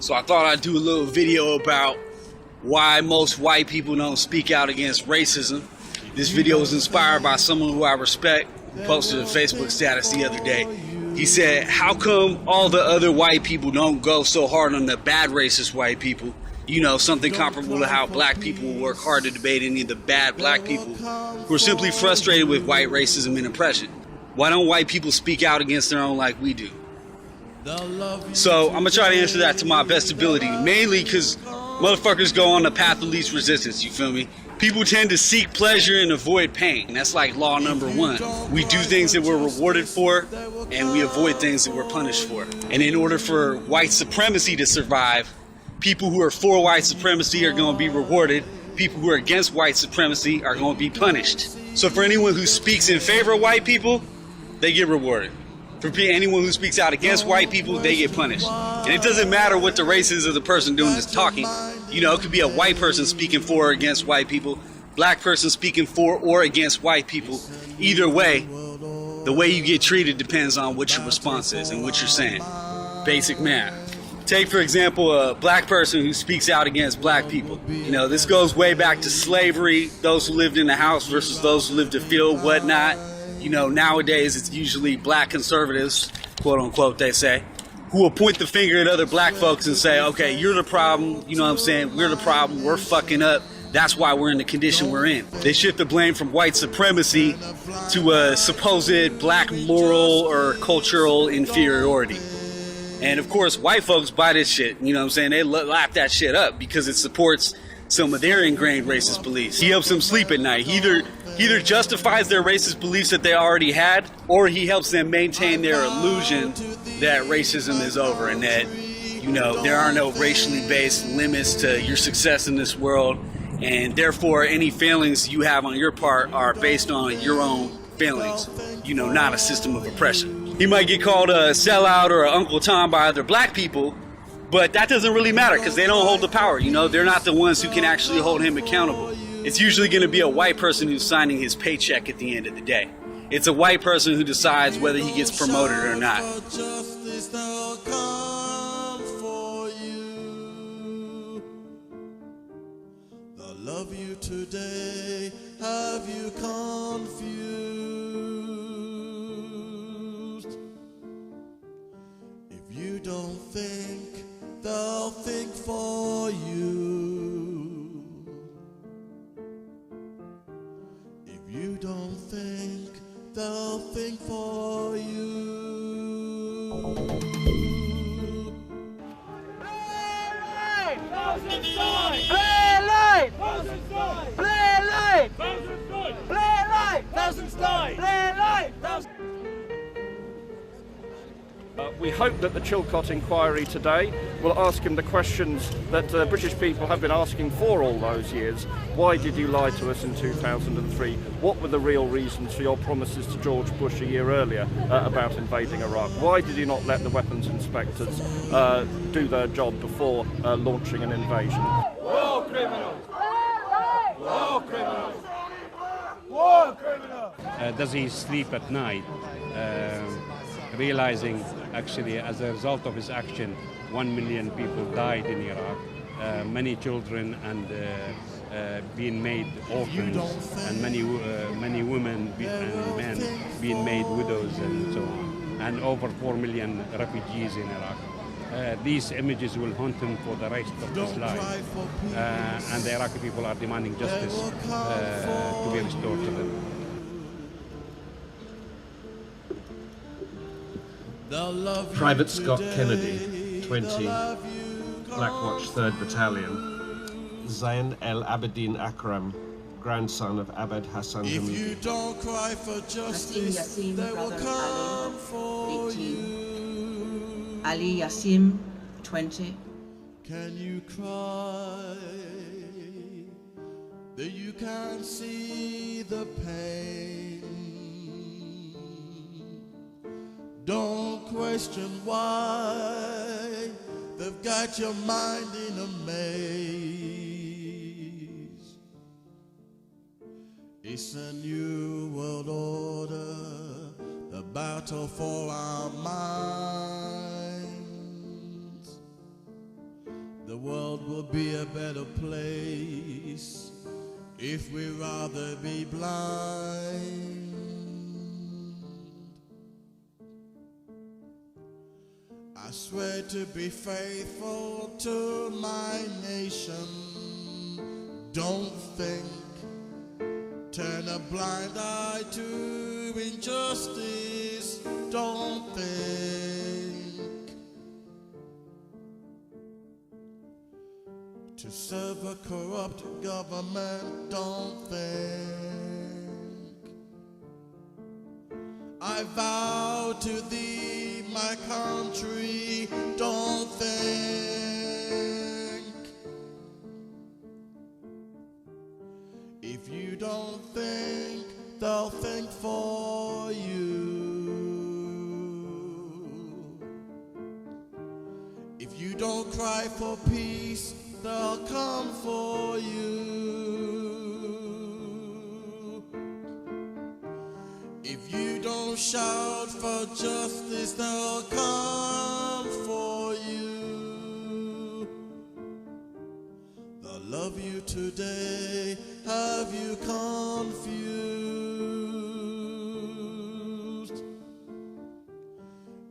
So I thought I'd do a little video about why most white people don't speak out against racism. This video was inspired by someone who I respect, who posted a Facebook status the other day. He said, how come all the other white people don't go so hard on the bad racist white people? You know, something comparable to how black people work hard to debate any of the bad black people who are simply frustrated with white racism and oppression. Why don't white people speak out against their own like we do? So I'm gonna try to answer that to my best ability, mainly because motherfuckers go on the path of least resistance, you feel me? People tend to seek pleasure and avoid pain. That's like law number one. We do things that we're rewarded for, and we avoid things that we're punished for. And in order for white supremacy to survive, people who are for white supremacy are gonna be rewarded. People who are against white supremacy are gonna be punished. So for anyone who speaks in favor of white people, they get rewarded. For anyone who speaks out against white people, they get punished. And it doesn't matter what the race is of the person doing this talking. You know, it could be a white person speaking for or against white people, black person speaking for or against white people. Either way, the way you get treated depends on what your response is and what you're saying. Basic math. Take, for example, a black person who speaks out against black people. You know, this goes way back to slavery, those who lived in the house versus those who lived the field, whatnot. You know, nowadays it's usually black conservatives, quote unquote, they say, who will point the finger at other black folks and say, okay, you're the problem, you know what I'm saying, we're the problem, we're fucking up, that's why we're in the condition we're in. They shift the blame from white supremacy to a supposed black moral or cultural inferiority. And of course, white folks buy this shit, you know what I'm saying, they lap that shit up because it supports some of their ingrained racist beliefs. He helps them sleep at night. He either justifies their racist beliefs that they already had, or he helps them maintain their illusion that racism is over and that, you know, there are no racially based limits to your success in this world, and therefore any failings you have on your part are based on your own failings, you know, not a system of oppression. He might get called a sellout or an Uncle Tom by other black people, but that doesn't really matter because they don't hold the power, you know, they're not the ones who can actually hold him accountable. It's usually going to be a white person who's signing his paycheck at the end of the day. It's a white person who decides whether he gets promoted or not. Love you today, have you confused? If you don't think, they'll think for you. If you don't think, they'll think for you. We hope that the Chilcot inquiry today will ask him the questions that British people have been asking for all those years. Why did you lie to us in 2003? What were the real reasons for your promises to George Bush a year earlier about invading Iraq? Why did you not let the weapons inspectors do their job before launching an invasion? War criminals! War criminals! War criminals! Does he sleep at night? Realizing actually as a result of his action 1 million people died in Iraq, many children and being made orphans, and many women and men being made widows and so on, and over 4 million refugees in Iraq. These images will haunt him for the rest of his life, and the Iraqi people are demanding justice to be restored to them. Private Scott Kennedy, 20, Black Watch 3rd Battalion. Zain El Abedin Akram, grandson of Abed Hassan Hamidi. If you don't cry for justice, they will come for 18. you. Ali Yassim, 20. Can you cry that you can't see the pain? Don't question why they've got your mind in a maze. It's a new world order, the battle for our minds. be a better place if we rather be blind. I swear to be faithful to my nation. Don't think, turn a blind eye to injustice. Don't think, to serve a corrupt government. Don't think. I vow to thee, my country. Don't think. If you don't think, they'll think for you. If you don't cry for peace, they'll come for you. If you don't shout for justice, they'll come for you. They'll love you today, have you confused.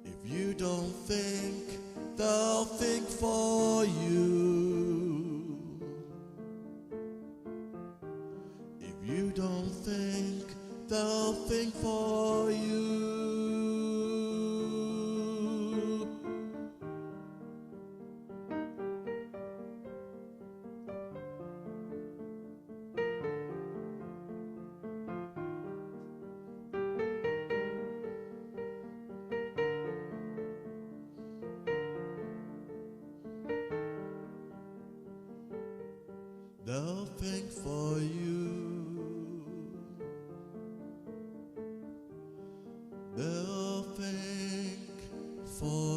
If you don't think, they'll think for you. If you don't think, they'll think for you. They'll think for you. They'll think for